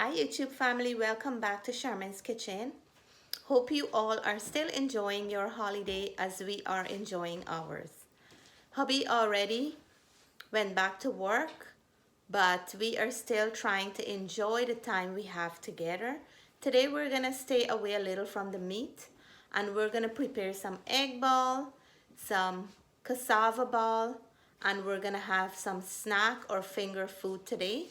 Hi YouTube family, welcome back to Sherman's Kitchen. Hope you all are still enjoying your holiday as we are enjoying ours. Hubby already went back to work, but we are still trying to enjoy the time we have together. Today we're gonna stay away a little from the meat and we're gonna prepare some egg ball, some cassava ball, and we're gonna have some snack or finger food today.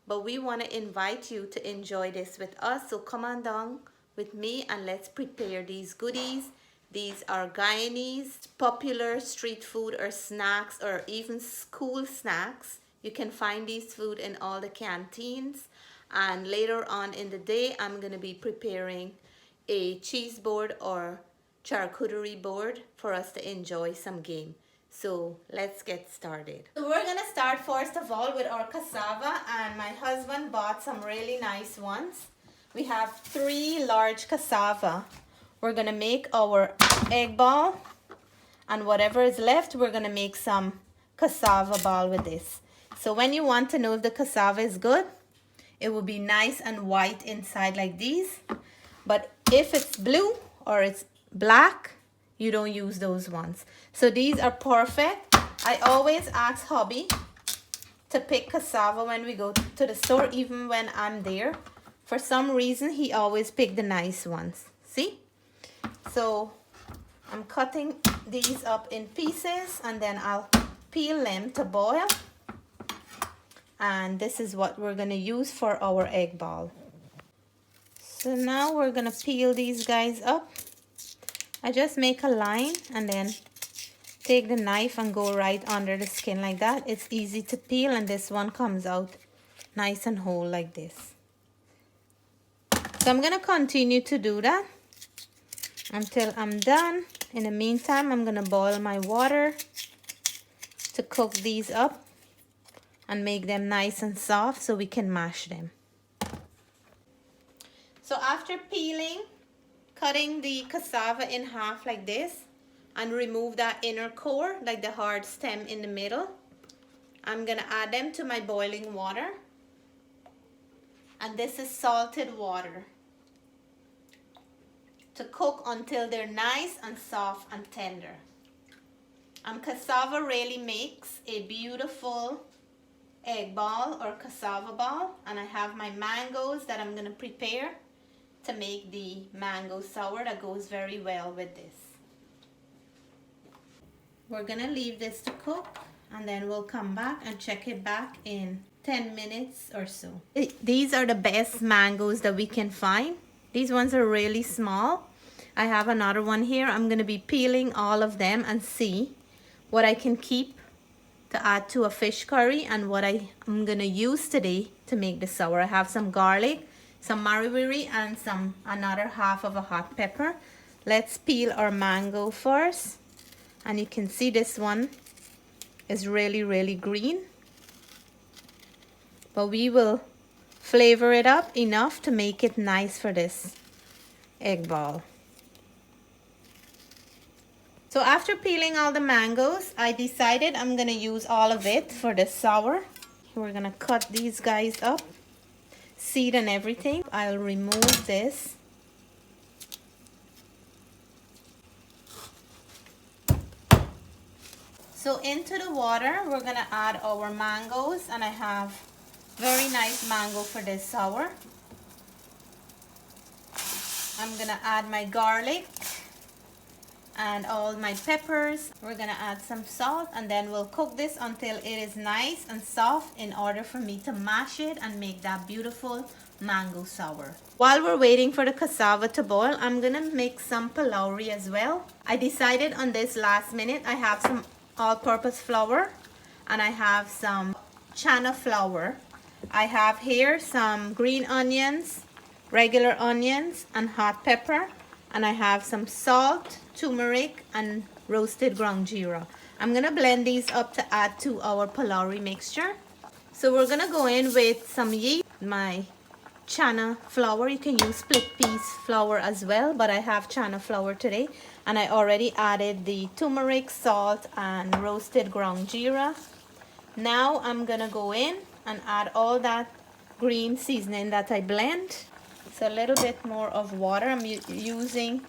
But we want to invite you to enjoy this with us, so come on down with me and let's prepare these goodies. These are Guyanese popular street food or snacks or even school snacks. You can find these food in all the canteens, and later on in the day I'm going to be preparing a cheese board or charcuterie board for us to enjoy some game. So let's get started. So we're gonna start first of all with our cassava, and my husband bought some really nice ones. We have 3 large cassava. We're gonna make our egg ball, and whatever is left we're gonna make some cassava ball with this. So when you want to know if the cassava is good, it will be nice and white inside like these. But if it's blue or it's black, you don't use those ones. So these are perfect. I always ask hubby to pick cassava when we go to the store, even when I'm there. For some reason, he always pick the nice ones. See? So I'm cutting these up in pieces and then I'll peel them to boil. And this is what we're gonna use for our egg ball. So now we're gonna peel these guys up. I just make a line and then take the knife and go right under the skin like that. It's easy to peel, and this one comes out nice and whole like this. So I'm gonna continue to do that until I'm done. In the meantime, I'm gonna boil my water to cook these up and make them nice and soft so we can mash them. So after peeling, cutting the cassava in half like this and remove that inner core, like the hard stem in the middle, I'm gonna add them to my boiling water. And this is salted water to cook until they're nice and soft and tender. Cassava really makes a beautiful egg ball or cassava ball, and I have my mangoes that I'm gonna prepare to make the mango sour that goes very well with this. We're gonna leave this to cook and then we'll come back and check it back in 10 minutes or so. These are the best mangoes that we can find. These ones are really small. I have another one here. I'm gonna be peeling all of them and see what I can keep to add to a fish curry and what I'm gonna use today to make the sour. I have some garlic, some wirrie, and another half of a hot pepper. Let's peel our mango first, and you can see this one is really green, but we will flavor it up enough to make it nice for this egg ball. So after peeling all the mangoes, I decided I'm gonna use all of it for the sour. We're gonna cut these guys up, seed and everything. I'll remove this. So into the water, we're gonna add our mangoes, and I have very nice mango for this sour. I'm gonna add my garlic and all my peppers. We're gonna add some salt, and then we'll cook this until it is nice and soft in order for me to mash it and make that beautiful mango sour. While we're waiting for the cassava to boil, I'm gonna make some Pholourie as well. I decided on this last minute. I have some all-purpose flour and I have some channa flour. I have here some green onions, regular onions, and hot pepper, and I have some salt, turmeric, and roasted ground geera. I'm gonna blend these up to add to our Pholourie mixture. So we're gonna go in with some yeast, my channa flour. You can use split peas flour as well, but I have channa flour today, and I already added the turmeric, salt, and roasted ground geera. Now I'm gonna go in and add all that green seasoning that I blend. So a little bit more of water. I'm using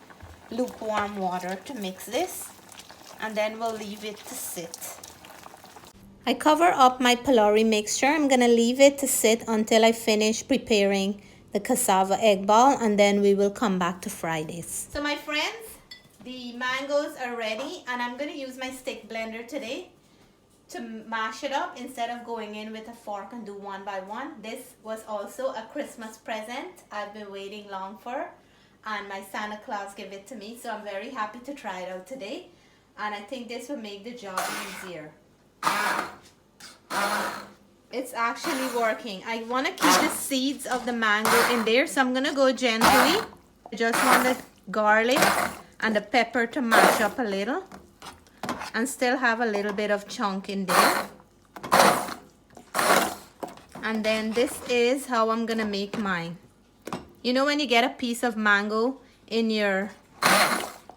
lukewarm water to mix this, and then we'll leave it to sit. I cover up my Pholourie mixture. I'm gonna leave it to sit until I finish preparing the cassava egg ball, and then we will come back to fry this. So my friends, the mangoes are ready, and I'm gonna use my stick blender today to mash it up instead of going in with a fork and do one by one. This was also a Christmas present I've been waiting long for, and my Santa Claus gave it to me, so I'm very happy to try it out today, and I think this will make the job easier. It's actually working. I want to keep the seeds of the mango in there, so I'm gonna go gently. I just want the garlic and the pepper to mash up a little and still have a little bit of chunk in there. And then this is how I'm gonna make mine. You know, when you get a piece of mango in your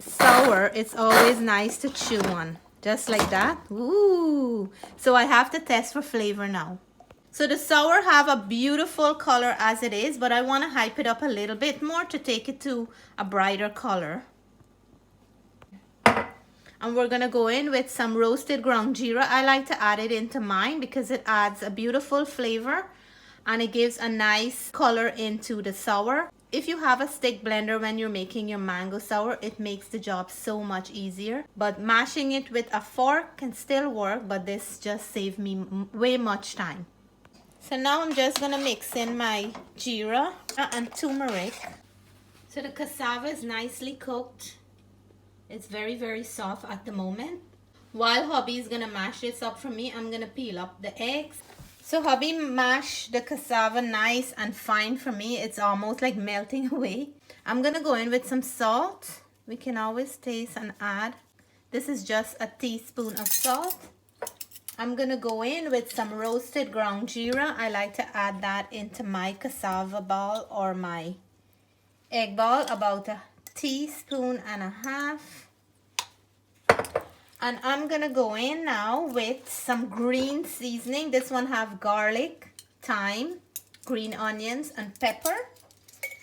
sour, it's always nice to chew on, just like that. Ooh! So I have to test for flavor now. So the sour have a beautiful color as it is, but I want to hype it up a little bit more to take it to a brighter color. And we're gonna go in with some roasted ground jeera. I like to add it into mine because it adds a beautiful flavor and it gives a nice color into the sour. If you have a stick blender when you're making your mango sour, it makes the job so much easier. But mashing it with a fork can still work, but this just saved me way much time. So now I'm just gonna mix in my jeera and turmeric. So the cassava is nicely cooked. It's very, very soft at the moment. While hubby is gonna mash this up for me, I'm gonna peel up the eggs. So hubby mashed the cassava nice and fine for me. It's almost like melting away. I'm gonna go in with some salt. We can always taste and add. This is just a teaspoon of salt. I'm gonna go in with some roasted ground jeera. I like to add that into my cassava ball or my egg ball, about a teaspoon and a half. And I'm gonna go in now with some green seasoning. This one have garlic, thyme, green onions, and pepper.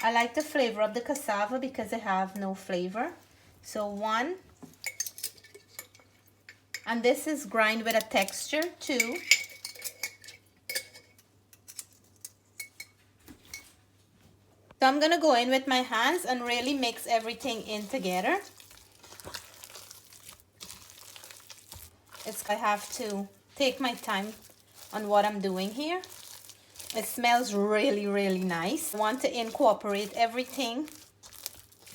I like to flavor up the cassava because they have no flavor. So one. And this is grind with a texture, 2. So I'm gonna go in with my hands and really mix everything in together. I have to take my time on what I'm doing here. It smells really, really nice. I want to incorporate everything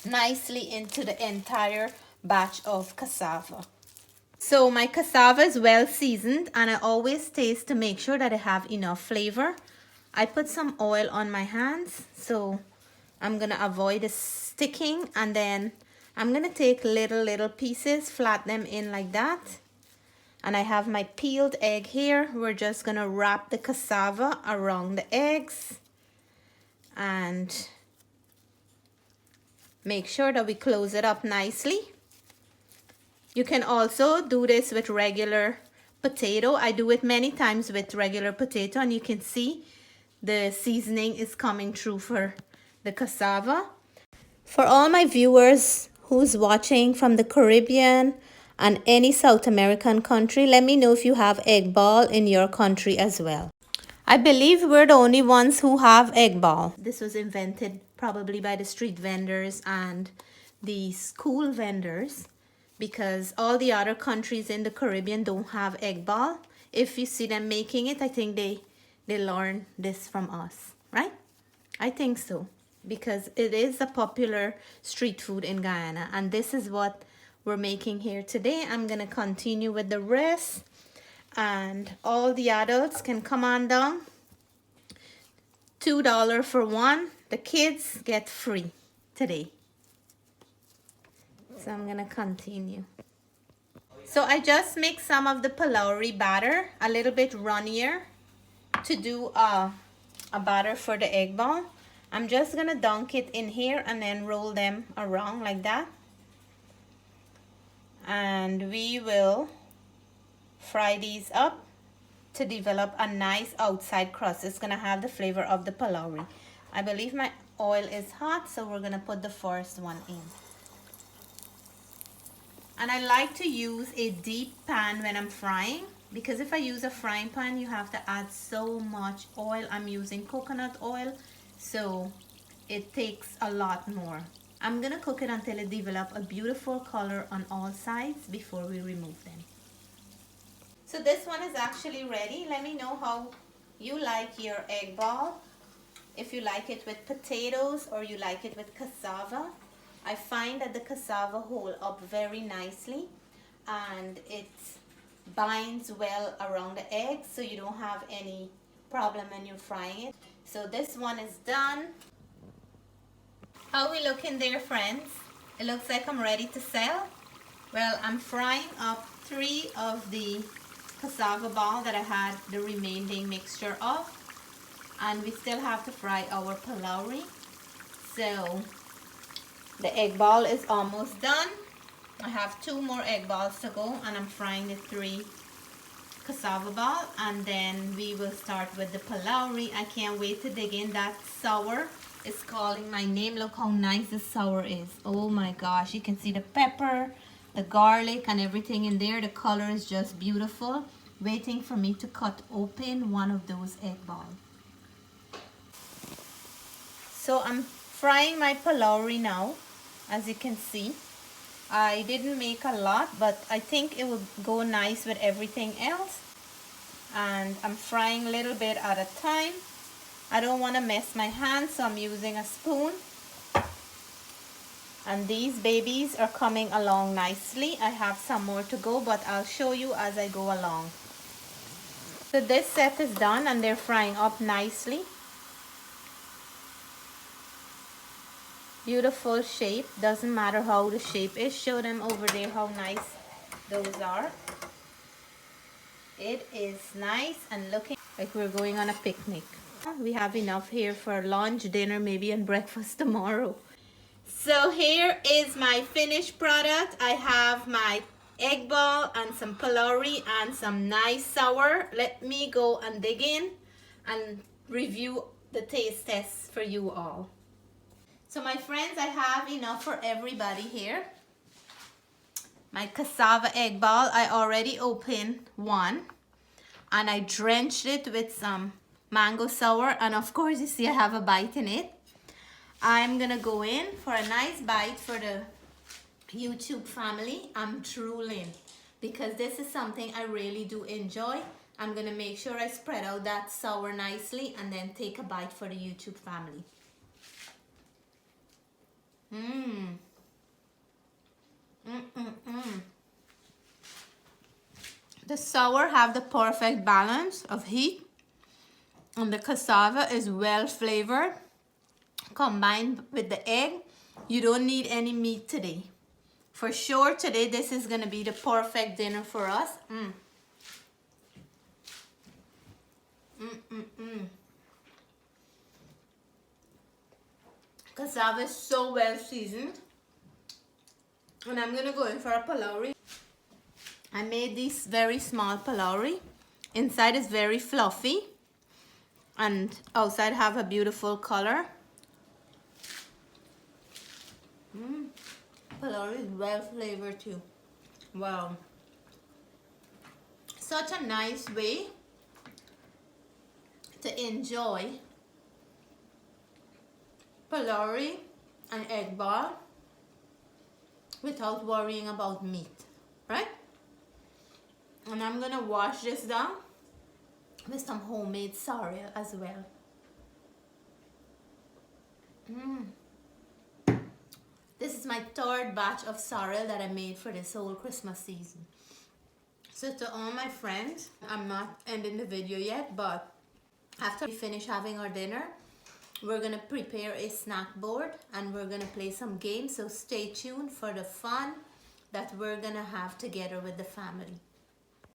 nicely into the entire batch of cassava. So my cassava is well seasoned, and I always taste to make sure that I have enough flavor. I put some oil on my hands, so I'm gonna avoid the sticking, and then I'm gonna take little pieces, flat them in like that. And I have my peeled egg here. We're just gonna wrap the cassava around the eggs and make sure that we close it up nicely. You can also do this with regular potato. I do it many times with regular potato, and you can see the seasoning is coming through for the cassava. For all my viewers who's watching from the Caribbean and any South American country, let me know if you have egg ball in your country as well. I believe we're the only ones who have egg ball. This was invented probably by the street vendors and the school vendors, because all the other countries in the Caribbean don't have egg ball. If you see them making it, I think they learn this from us, right? I think so, because it is a popular street food in Guyana, and this is what we're making here today. I'm gonna continue with the rest, and all the adults can come on down. $2 for one. The kids get free today. So I'm gonna continue. So I just mixed some of the Pholourie batter, a little bit runnier, to do a batter for the egg ball. I'm just gonna dunk it in here and then roll them around like that. And we will fry these up to develop a nice outside crust. It's gonna have the flavor of the pholourie. I believe my oil is hot, so we're gonna put the first one in. And I like to use a deep pan when I'm frying, because if I use a frying pan, you have to add so much oil. I'm using coconut oil, so it takes a lot more. I'm gonna cook it until it develops a beautiful color on all sides before we remove them. So this one is actually ready. Let me know how you like your egg ball. If you like it with potatoes or you like it with cassava. I find that the cassava hold up very nicely and it binds well around the egg, so you don't have any problem when you're frying it. So this one is done. How we looking there, friends? It looks like I'm ready to sell. Well, I'm frying up 3 of the cassava ball that I had the remaining mixture of, and we still have to fry our pholourie. So the egg ball is almost done. I have 2 more egg balls to go, and I'm frying the 3 cassava ball, and then we will start with the pholourie. I can't wait to dig in. That sour is calling my name. Look how nice the sour is. Oh my gosh, you can see the pepper, the garlic, and everything in there. The color is just beautiful. Waiting for me to cut open one of those egg balls. So I'm frying my pholourie now. As you can see, I didn't make a lot, but I think it will go nice with everything else. And I'm frying a little bit at a time. I don't want to mess my hands, so I'm using a spoon. And these babies are coming along nicely. I have some more to go, but I'll show you as I go along. So this set is done and they're frying up nicely. Beautiful shape. Doesn't matter how the shape is. Show them over there how nice those are. It is nice and looking like we're going on a picnic. We have enough here for lunch, dinner, maybe, and breakfast tomorrow. So here is my finished product. I have my egg ball and some pholourie and some nice sour. Let me go and dig in and review the taste tests for you all. So my friends, I have enough for everybody here. My cassava egg ball, I already opened one and I drenched it with some mango sour, and of course you see I have a bite in it. I'm gonna go in for a nice bite for the YouTube family. I'm drooling because this is something I really do enjoy. I'm gonna make sure I spread out that sour nicely and then take a bite for the YouTube family. The sour have the perfect balance of heat, and the cassava is well flavored. Combined with the egg, you don't need any meat today. For sure today this is gonna be the perfect dinner for us. Cassava is so well seasoned. And I'm gonna go in for a pholourie. I made this very small pholourie. Inside is very fluffy and outside have a beautiful color. Pholourie is well flavored too. Wow. Such a nice way to enjoy pholourie and egg ball without worrying about meat, right? And I'm gonna wash this down with some homemade sorrel as well. This is my 3rd batch of sorrel that I made for this whole Christmas season. So to all my friends, I'm not ending the video yet, but after we finish having our dinner, we're gonna prepare a snack board and we're gonna play some games. So stay tuned for the fun that we're gonna have together with the family.